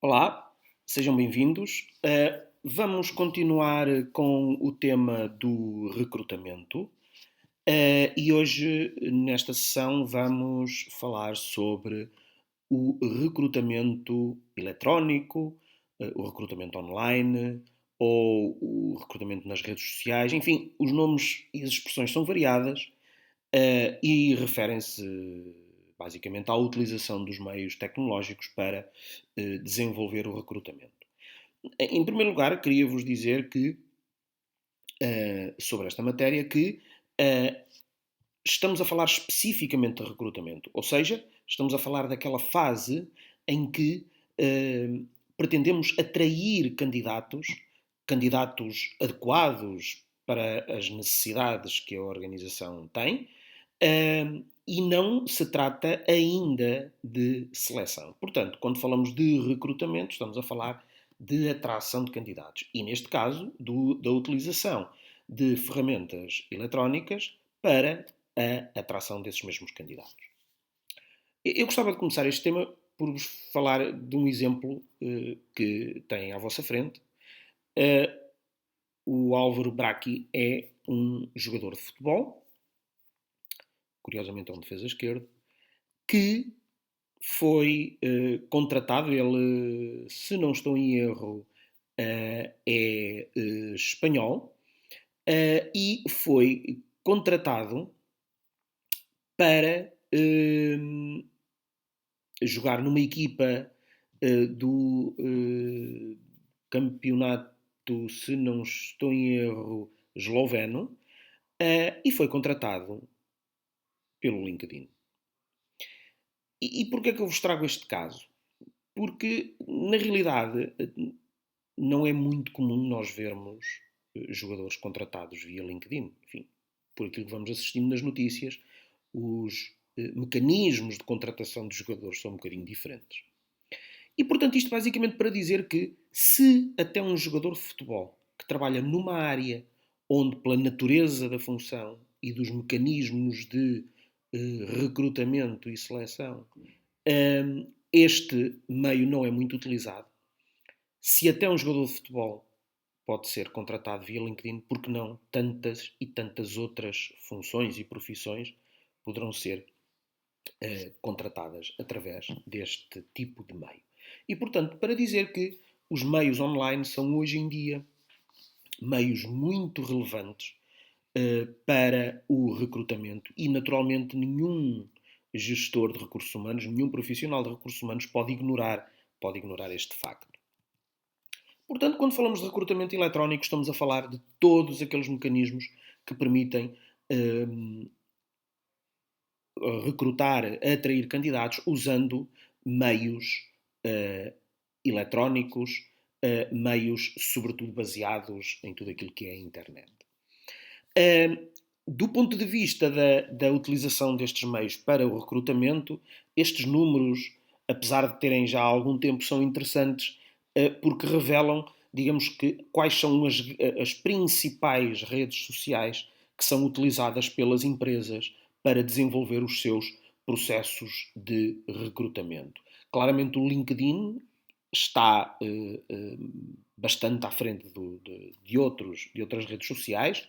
Olá, sejam bem-vindos. Vamos continuar com o tema do recrutamento. E hoje, nesta sessão, vamos falar sobre o recrutamento eletrónico, o recrutamento online ou o recrutamento nas redes sociais. Enfim, os nomes e as expressões são variadas, e referem-se basicamente à utilização dos meios tecnológicos para desenvolver o recrutamento. Em primeiro lugar, queria vos dizer que, sobre esta matéria, que uh, estamos a falar especificamente de recrutamento, ou seja, estamos a falar daquela fase em que pretendemos atrair candidatos adequados para as necessidades que a organização tem, e não se trata ainda de seleção. Portanto, quando falamos de recrutamento, estamos a falar de atração de candidatos e, neste caso, da utilização de ferramentas eletrónicas para a atração desses mesmos candidatos. Eu gostava de começar este tema por vos falar de um exemplo que têm à vossa frente. O Álvaro Bracchi é um jogador de futebol, curiosamente é um defesa esquerdo, que foi contratado. Ele, se não estou em erro, é espanhol, e foi contratado para jogar numa equipa do campeonato, se não estou em erro, esloveno, e foi contratado pelo LinkedIn. E porquê é que eu vos trago este caso? Porque, na realidade, não é muito comum nós vermos jogadores contratados via LinkedIn. Enfim, por aquilo que vamos assistindo nas notícias, os mecanismos de contratação de jogadores são um bocadinho diferentes. E, portanto, isto basicamente para dizer que, se até um jogador de futebol que trabalha numa área onde, pela natureza da função e dos mecanismos de recrutamento e seleção, este meio não é muito utilizado, se até um jogador de futebol pode ser contratado via LinkedIn, porque não tantas e tantas outras funções e profissões poderão ser contratadas através deste tipo de meio. E, portanto, para dizer que os meios online são hoje em dia meios muito relevantes para o recrutamento e, naturalmente, nenhum gestor de recursos humanos, nenhum profissional de recursos humanos pode ignorar este facto. Portanto, quando falamos de recrutamento eletrónico, estamos a falar de todos aqueles mecanismos que permitem recrutar, atrair candidatos usando meios eletrónicos, meios sobretudo baseados em tudo aquilo que é a internet. Do ponto de vista da utilização destes meios para o recrutamento, estes números, apesar de terem já algum tempo, são interessantes porque revelam, digamos que, quais são as principais redes sociais que são utilizadas pelas empresas para desenvolver os seus processos de recrutamento. Claramente o LinkedIn está bastante à frente de outras redes sociais.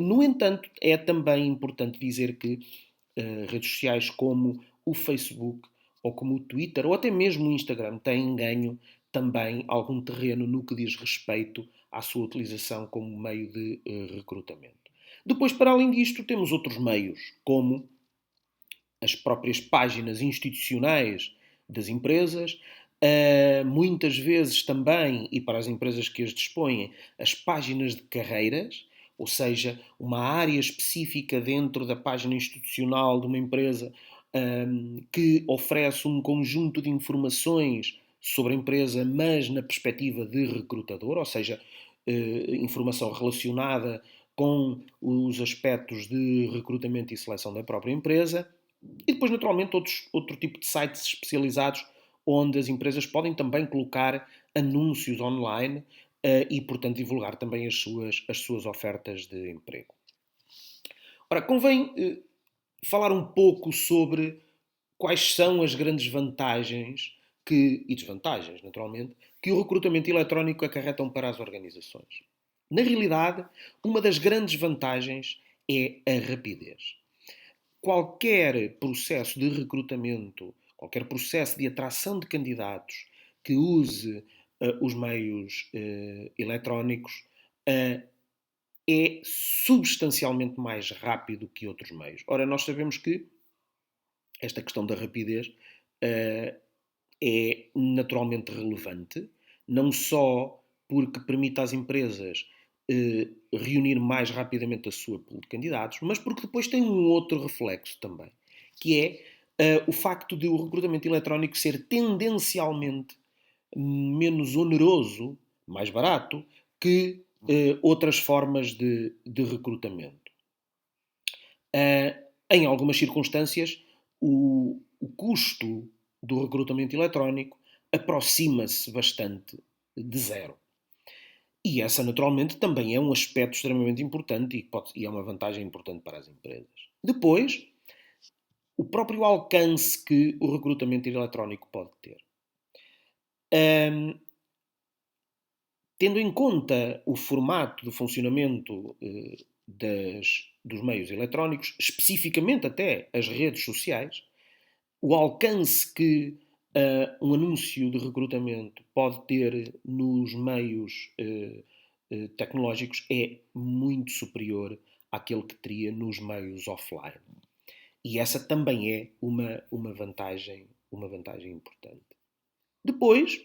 No entanto, é também importante dizer que redes sociais como o Facebook ou como o Twitter ou até mesmo o Instagram têm ganho também algum terreno no que diz respeito à sua utilização como meio de recrutamento. Depois, para além disto, temos outros meios, como as próprias páginas institucionais das empresas, muitas vezes também, e para as empresas que as dispõem, as páginas de carreiras, ou seja, uma área específica dentro da página institucional de uma empresa que oferece um conjunto de informações sobre a empresa, mas na perspectiva de recrutador, ou seja, informação relacionada com os aspectos de recrutamento e seleção da própria empresa. E depois, naturalmente, outro tipo de sites especializados onde as empresas podem também colocar anúncios online e, portanto, divulgar também as suas ofertas de emprego. Ora, convém falar um pouco sobre quais são as grandes vantagens e desvantagens, naturalmente, que o recrutamento eletrónico acarretam para as organizações. Na realidade, uma das grandes vantagens é a rapidez. Qualquer processo de recrutamento, qualquer processo de atração de candidatos que use os meios eletrónicos é substancialmente mais rápido que outros meios. Ora, nós sabemos que esta questão da rapidez é naturalmente relevante, não só porque permite às empresas reunir mais rapidamente a sua pool de candidatos, mas porque depois tem um outro reflexo também, que é o facto de o recrutamento eletrónico ser tendencialmente menos oneroso, mais barato, que outras formas de recrutamento. Em algumas circunstâncias, o custo do recrutamento eletrónico aproxima-se bastante de zero. E essa, naturalmente, também é um aspecto extremamente importante e é uma vantagem importante para as empresas. Depois, o próprio alcance que o recrutamento eletrónico pode ter. Tendo em conta o formato de funcionamento dos meios eletrónicos, especificamente até as redes sociais, o alcance que um anúncio de recrutamento pode ter nos meios tecnológicos é muito superior àquele que teria nos meios offline. E essa também é uma vantagem importante. Depois,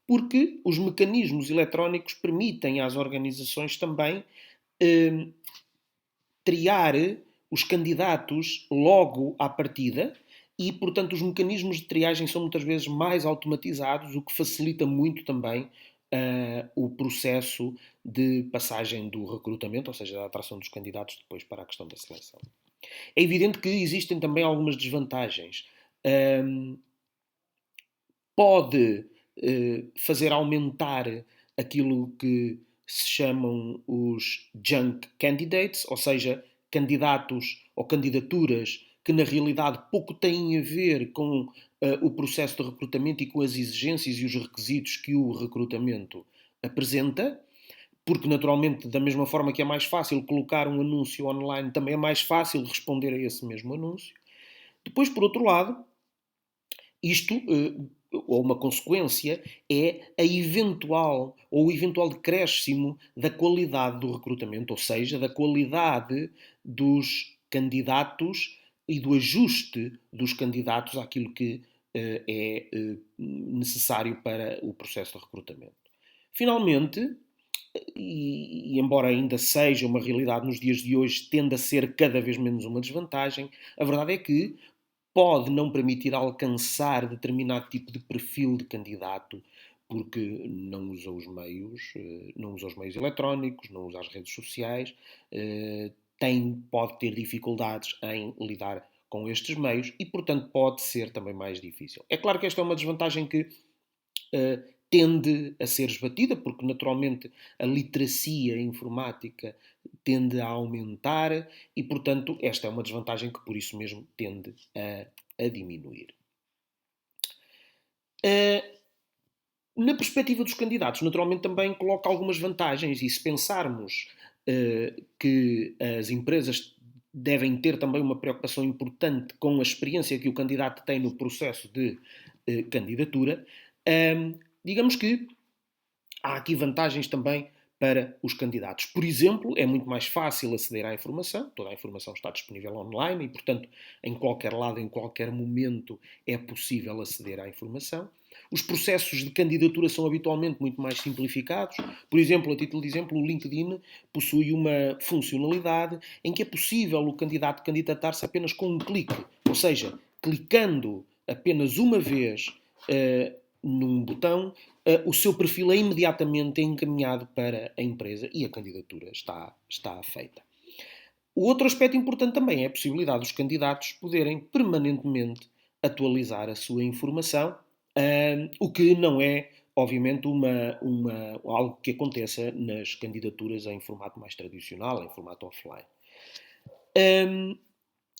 porque os mecanismos eletrónicos permitem às organizações também triar os candidatos logo à partida e, portanto, os mecanismos de triagem são muitas vezes mais automatizados, o que facilita muito também o processo de passagem do recrutamento, ou seja, da atração dos candidatos depois para a questão da seleção. É evidente que existem também algumas desvantagens. Pode fazer aumentar aquilo que se chamam os junk candidates, ou seja, candidatos ou candidaturas que na realidade pouco têm a ver com o processo de recrutamento e com as exigências e os requisitos que o recrutamento apresenta, porque naturalmente da mesma forma que é mais fácil colocar um anúncio online, também é mais fácil responder a esse mesmo anúncio. Depois, por outro lado, isto ou uma consequência, é o eventual decréscimo da qualidade do recrutamento, ou seja, da qualidade dos candidatos e do ajuste dos candidatos àquilo que é necessário para o processo de recrutamento. Finalmente, e embora ainda seja uma realidade nos dias de hoje, tende a ser cada vez menos uma desvantagem, a verdade é que pode não permitir alcançar determinado tipo de perfil de candidato porque não usa os meios, eletrónicos, não usa as redes sociais, pode ter dificuldades em lidar com estes meios e, portanto, pode ser também mais difícil. É claro que esta é uma desvantagem que tende a ser esbatida, porque naturalmente a literacia informática tende a aumentar e, portanto, esta é uma desvantagem que por isso mesmo tende a diminuir. Na perspectiva dos candidatos, naturalmente também coloca algumas vantagens e se pensarmos que as empresas devem ter também uma preocupação importante com a experiência que o candidato tem no processo de candidatura, digamos que há aqui vantagens também para os candidatos. Por exemplo, é muito mais fácil aceder à informação, toda a informação está disponível online e, portanto, em qualquer lado, em qualquer momento, é possível aceder à informação. Os processos de candidatura são habitualmente muito mais simplificados. Por exemplo, a título de exemplo, o LinkedIn possui uma funcionalidade em que é possível o candidato candidatar-se apenas com um clique, ou seja, clicando apenas uma vez num botão, o seu perfil é imediatamente encaminhado para a empresa e a candidatura está feita. O outro aspecto importante também é a possibilidade dos candidatos poderem permanentemente atualizar a sua informação, o que não é, obviamente, algo que aconteça nas candidaturas em formato mais tradicional, em formato offline.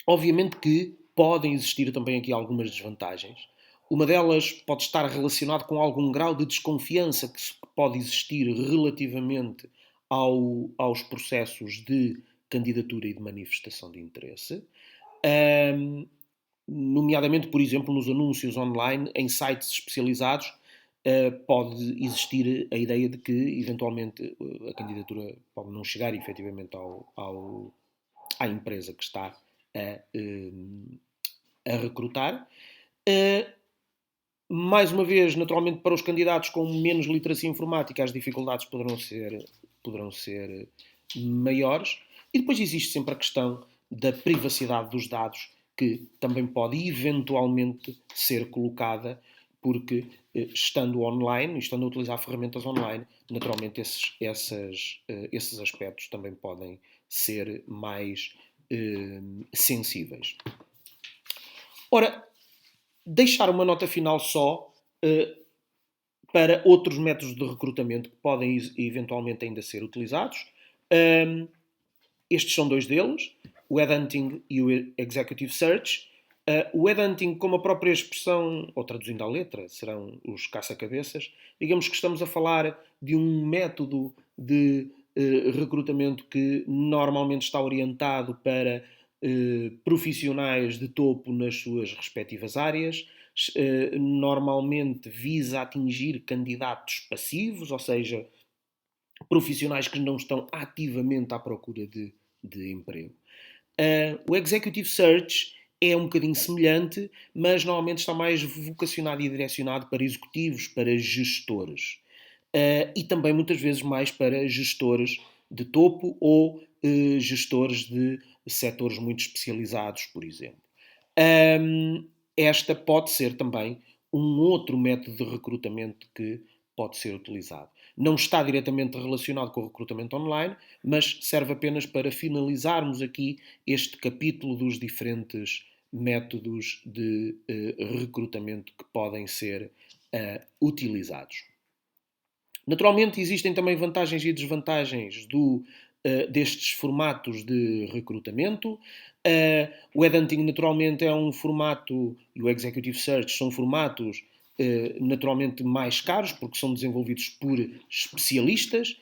Obviamente que podem existir também aqui algumas desvantagens. Uma delas pode estar relacionada com algum grau de desconfiança que pode existir relativamente aos processos de candidatura e de manifestação de interesse, nomeadamente, por exemplo, nos anúncios online, em sites especializados, pode existir a ideia de que, eventualmente, a candidatura pode não chegar efetivamente à empresa que está a recrutar. Mais uma vez, naturalmente, para os candidatos com menos literacia informática, as dificuldades poderão ser maiores. E depois existe sempre a questão da privacidade dos dados, que também pode eventualmente ser colocada, porque estando online, estando a utilizar ferramentas online, naturalmente esses aspectos também podem ser mais sensíveis. Ora, deixar uma nota final só para outros métodos de recrutamento que podem eventualmente ainda ser utilizados. Estes são dois deles, o Headhunting e o Executive Search. O Headhunting, como a própria expressão, ou traduzindo à letra, serão os caça-cabeças. Digamos que estamos a falar de um método de recrutamento que normalmente está orientado para profissionais de topo nas suas respectivas áreas. Normalmente visa atingir candidatos passivos, ou seja, profissionais que não estão ativamente à procura de emprego. O Executive Search é um bocadinho semelhante, mas normalmente está mais vocacionado e direcionado para executivos, para gestores. E também muitas vezes mais para gestores de topo ou gestores de setores muito especializados, por exemplo. Esta pode ser também um outro método de recrutamento que pode ser utilizado. Não está diretamente relacionado com o recrutamento online, mas serve apenas para finalizarmos aqui este capítulo dos diferentes métodos de recrutamento que podem ser utilizados. Naturalmente, existem também vantagens e desvantagens destes formatos de recrutamento. O Headhunting, naturalmente, é um formato, e o Executive Search são formatos naturalmente mais caros, porque são desenvolvidos por especialistas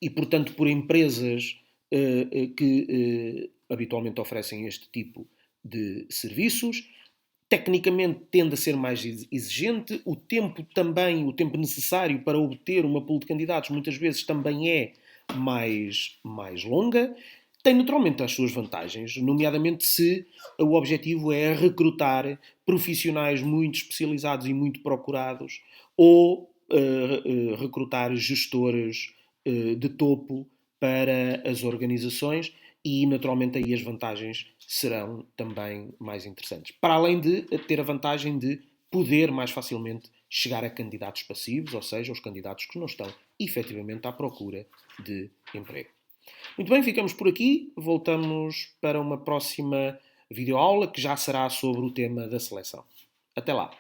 e, portanto, por empresas que habitualmente oferecem este tipo de serviços. Tecnicamente tende a ser mais exigente, o tempo necessário para obter uma pool de candidatos muitas vezes também é mais longa. Tem naturalmente as suas vantagens, nomeadamente se o objetivo é recrutar profissionais muito especializados e muito procurados ou recrutar gestores de topo para as organizações e naturalmente aí as vantagens serão também mais interessantes. Para além de ter a vantagem de poder mais facilmente chegar a candidatos passivos, ou seja, os candidatos que não estão efetivamente à procura de emprego. Muito bem, ficamos por aqui. Voltamos para uma próxima videoaula que já será sobre o tema da seleção. Até lá!